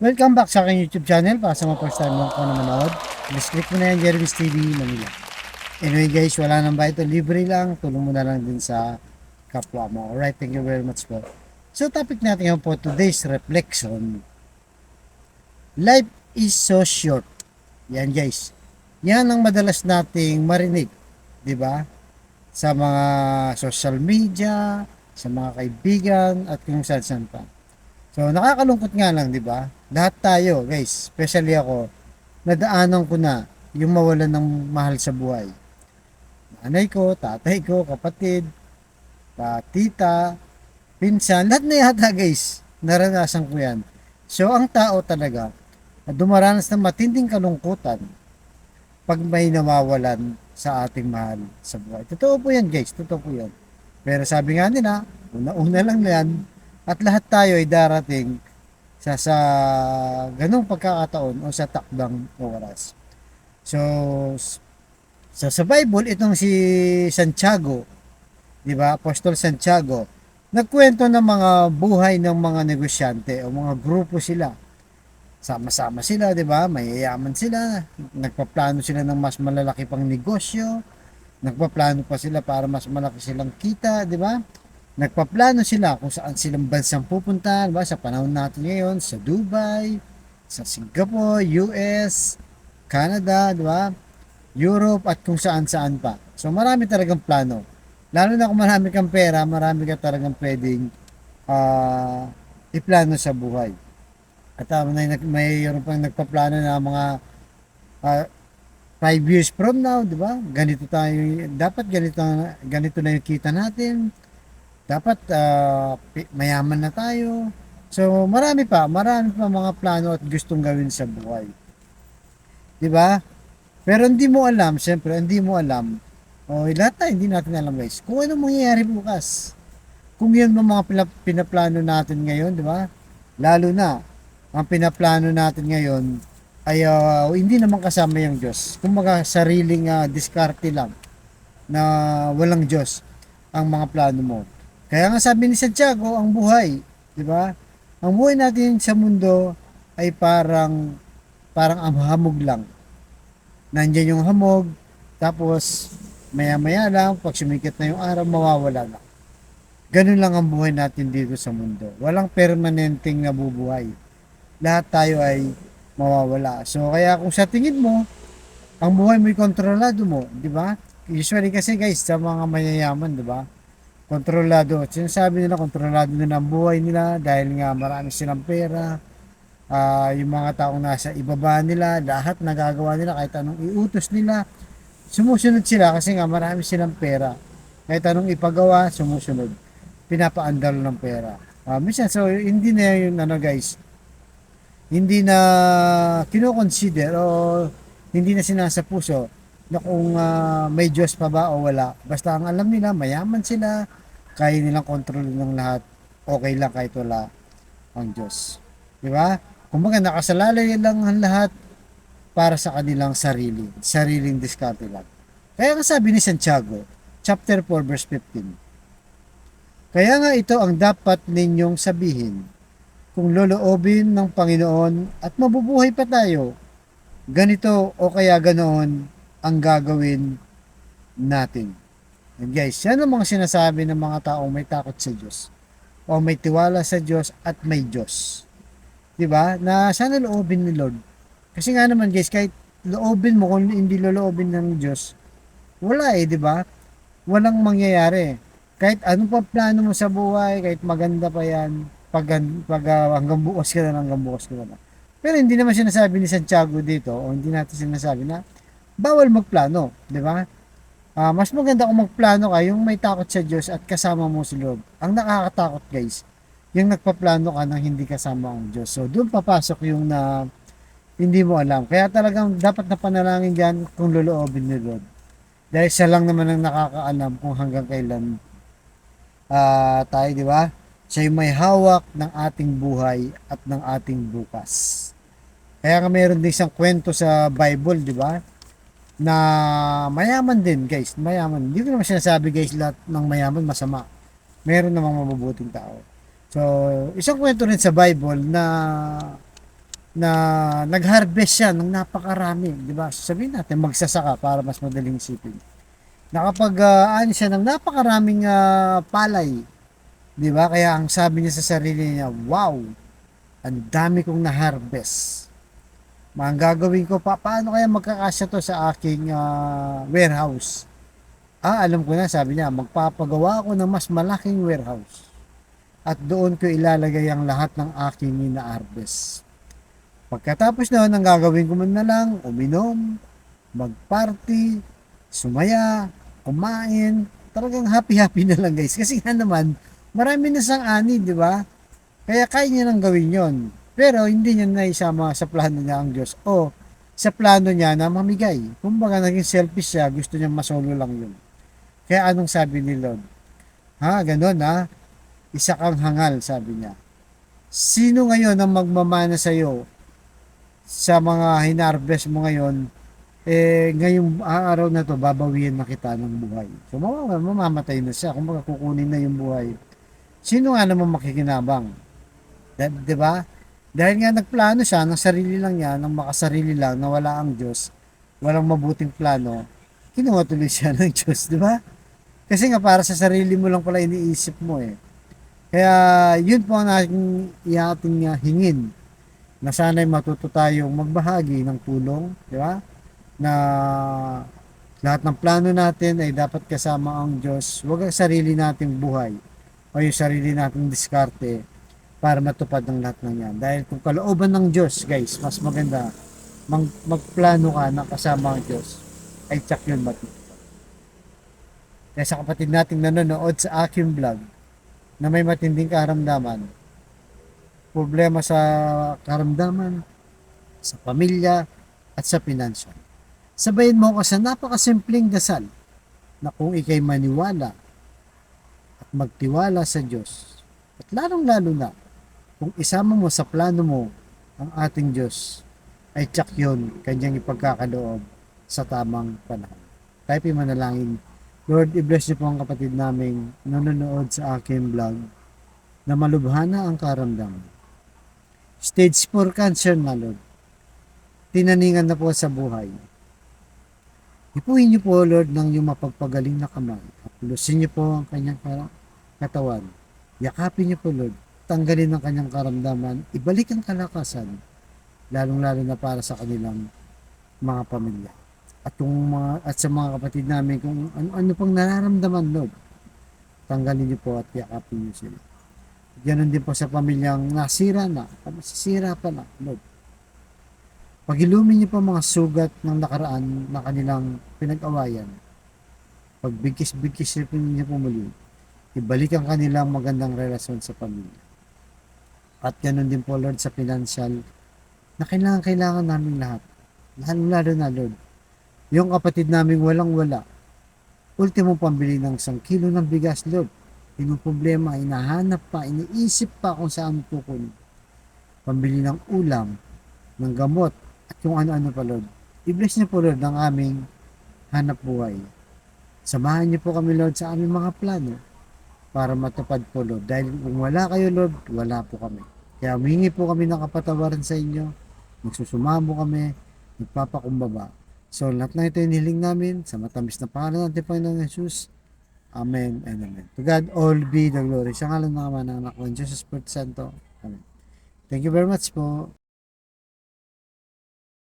Welcome back sa aking YouTube channel. Para sa mga first time mo ako na manood, please click mo na yan, Jeremy's TV Manila. Anyway guys, wala nang bayad ito, libre lang. Tulong mo na lang din sa kapwa mo. Alright, thank you very much po. So topic natin ngayon po, today's reflection. Life is so short. Yan guys. Yan ang madalas nating marinig, di ba? Sa mga social media, sa mga kaibigan, at kung saan pa. So, nakakalungkot nga lang, di ba? Lahat tayo, guys, especially ako, nadaanan ko na yung mawalan ng mahal sa buhay. Nanay ko, tatay ko, kapatid, tita, pinsan, lahat na yata, guys, naranasan ko yan. So, ang tao talaga, dumaranas ng matinding kalungkutan pag may nawawalan sa ating mahal sa buhay. Totoo po yan, guys, totoo po yan. Pero sabi nga nila, una-una lang yan, at lahat tayo ay darating sa ganong pagkakataon o sa takdang oras. So, sa Bible, itong si Santiago, di ba, Apostol Santiago, nagkwento ng mga buhay ng mga negosyante o mga grupo sila. Sama-sama sila, di ba, mayayaman sila, nagpaplano sila ng mas malalaki pang negosyo, nagpaplano pa sila para mas malaki silang kita, di ba? Nagpaplano sila kung saan silang bansang pupunta, diba? Sa panahon natin ngayon, sa Dubai, sa Singapore, US, Canada, diba? Europe at kung saan-saan pa. So marami talagang plano. Lalo na kung marami kang pera, marami ka talagang pwedeng iplano sa buhay. At mayroon pang nagpaplano na mga 5 years from now, diba? Ganito tayo, dapat ganito na yung kita natin. Dapat mayaman na tayo. So marami pa mga plano at gustong gawin sa buhay. 'Di ba? Pero hindi mo alam, siyempre, hindi mo alam. Lahat tayo hindi natin alam, guys. Kung ano mangyayari bukas. Kung 'yan mga pinaplano natin ngayon, 'di ba? Lalo na ang pinaplano natin ngayon ay hindi naman kasama yung Diyos. Kumbaga sariling diskarte lang na walang Diyos ang mga plano mo. Kaya nga sabi ni Santiago, ang buhay, di ba? Ang buhay natin sa mundo ay parang hamog lang. Nandiyan yung hamog, tapos maya-maya lang, pag sumikat na yung araw, mawawala na. Ganun lang ang buhay natin dito sa mundo. Walang permanenteng nabubuhay. Lahat tayo ay mawawala. So kaya kung sa tingin mo, ang buhay mo'y kontrolado mo, di ba? Usually kasi guys, sa mga mayayaman, di ba? Kontrolado. Sinasabi nila kontrolado nila ang buhay nila dahil nga marami silang pera. Yung mga taong nasa ibaba nila, lahat nagagawa nila kahit anong iutos nila. Sumusunod sila kasi nga marami silang pera. Kahit anong ipagawa, sumusunod. Pinapaandar ng pera. Minsan, so hindi na yun guys, hindi na kino-consider o hindi na sinasa puso na kung may Diyos pa ba o wala. Basta ang alam nila, mayaman sila, kaya nilang kontrolin ng lahat, okay lang kahit wala ang Diyos. Di ba? Kumbaga nakasalalay lang ang lahat para sa kanilang sariling diskarte lang. Kaya nga sabi ni Santiago, chapter 4 verse 15. Kaya nga ito ang dapat ninyong sabihin, kung loloobin ng Panginoon at mabubuhay pa tayo, ganito o kaya ganoon ang gagawin natin. And guys, yan ang mga sinasabi ng mga taong may takot sa Diyos o may tiwala sa Diyos at may Diyos. 'Di ba? Na sana loobin ni Lord. Kasi nga naman guys, kahit loobin mo kung hindi loloobin ng Diyos, wala 'di ba? Walang mangyayari. Kahit anong pa plano mo sa buhay, kahit maganda pa 'yan, pag hanggang bukas ka na, Pero hindi naman sinasabi ni Santiago dito, o hindi natin sinasabi na bawal magplano, di ba? Mas maganda kung magplano ka, yung may takot sa Diyos at kasama mo si Lord. Ang nakakatakot guys, yung nagpaplano ka nang hindi kasama ang Diyos. So doon papasok yung na hindi mo alam. Kaya talagang dapat na panalangin dyan kung loloobin ni Lord. Dahil siya lang naman ang nakakaalam kung hanggang kailan tayo, di ba? Siya yung may hawak ng ating buhay at ng ating bukas. Kaya nga mayroon din isang kwento sa Bible, di ba? Na mayaman din guys, mayaman. Hindi ko naman sinasabi guys lahat ng mayaman masama. Meron namang mabubuting tao. So, isang kwento rin sa Bible na na nag-harvest siya ng napakarami, di ba? Sabihin natin magsasaka para mas madaling isipin. Nakapag-ani siya ng napakaraming palay, di ba? Kaya ang sabi niya sa sarili niya, wow, ang dami kong na-harvest. Ang gagawin ko, paano kaya magkakasya to sa aking warehouse? Alam ko na, sabi niya, magpapagawa ako ng mas malaking warehouse. At doon ko ilalagay ang lahat ng aking ina-harvest. Pagkatapos noon, ang gagawin ko man na lang, uminom, mag-party, sumaya, kumain, talagang happy-happy na lang guys. Kasi nga naman, marami na sang ani, di ba? Kaya kaya niya nang gawin yon. Pero hindi niya naisama sa plano niya ang Diyos o sa plano niya na mamigay. Kumbaga naging selfish siya, gusto niya masolo lang yun. Kaya anong sabi ni Lord? Ganon isa kang hangal, sabi niya. Sino ngayon ang magmamana sa iyo sa mga hinarvest mo ngayon? Ngayong araw na to, babawiin na kita ng buhay. So, mamamatay na siya. Kung kukunin na yung buhay. Sino nga naman makikinabang? Di ba? Dahil nga nagplano siya ng sarili lang niya, ng makasarili lang, na wala ang Diyos, walang mabuting plano, kinuha tuloy siya ng Diyos, di ba? Kasi nga para sa sarili mo lang pala iniisip mo eh. Kaya yun po ang ating hingin na sana'y matuto tayong magbahagi ng tulong, di ba? Na lahat ng plano natin ay dapat kasama ang Diyos. Huwag ang sarili nating buhay o yung sarili nating diskarte para matupad ng lahat ng yan. Dahil kung kalooban ng Diyos, guys, mas maganda magplano ka na kasama ang Diyos ay tsak yun matupad. Kaya sa kapatid nating nanonood sa aking vlog na may matinding karamdaman, problema sa karamdaman, sa pamilya, at sa pinansya. Sabayin mo ko sa napakasimpleng dasal na kung ikay maniwala at magtiwala sa Diyos at lalong-lalo na kung isama mo sa plano mo ang ating Diyos ay tsak yun kanyang ipagkakaloob sa tamang panahon. Tayo manalangin. Lord, i-bless niyo po ang kapatid naming nanonood sa aking vlog na malubhana ang karamdaman. Stage 4 cancer na, Lord. Tinaningan na po sa buhay. Ipuhin niyo po, Lord, ng iyong mapagpagaling na kamay. Apulusin niyo po ang kanyang katawan. Yakapin niyo po, Lord. Tanggalin ang kanyang karamdaman. Ibalik ang kalakasan. Lalong-lalo na para sa kanilang mga pamilya. At sa mga kapatid namin, kung ano pang nararamdaman, Lord, tanggalin niyo po at yakapin niyo sila. Ganon din po sa pamilyang nasira na, masisira pa na, Lord. Pagilumin niyo po mga sugat ng nakaraan na kanilang pinag-awayan. Pagbigkis-bigkis niyo po muli. Ibalik ang kanilang magandang relasyon sa pamilya. At ganoon din po, Lord, sa financial na kailangan namin lahat. Lalo na, Lord. Yung kapatid naming walang-wala. Ultimo pambili ng 1 kilo ng bigas, Lord. Yung problema, hinahanap pa, iniisip pa kung saan pukunin. Pambili ng ulam, ng gamot, at kung ano-ano pa, Lord. I-bless niyo po, Lord, ang aming hanap buhay. Samahan niyo po kami, Lord, sa aming mga plano para matupad po, Lord. Dahil kung wala kayo, Lord, wala po kami. Kaya humingi po kami ng kapatawaran sa inyo. Magsusumamo kami, magpapakumbaba. So, lahat na ito yung hiling namin sa matamis na pangalan natin, Panginoon Jesus. Amen and amen. To God all be the glory. Sa ngalan ng Ama, ng Anak, ng Diyos, Espiritu Santo. Amen. Thank you very much po.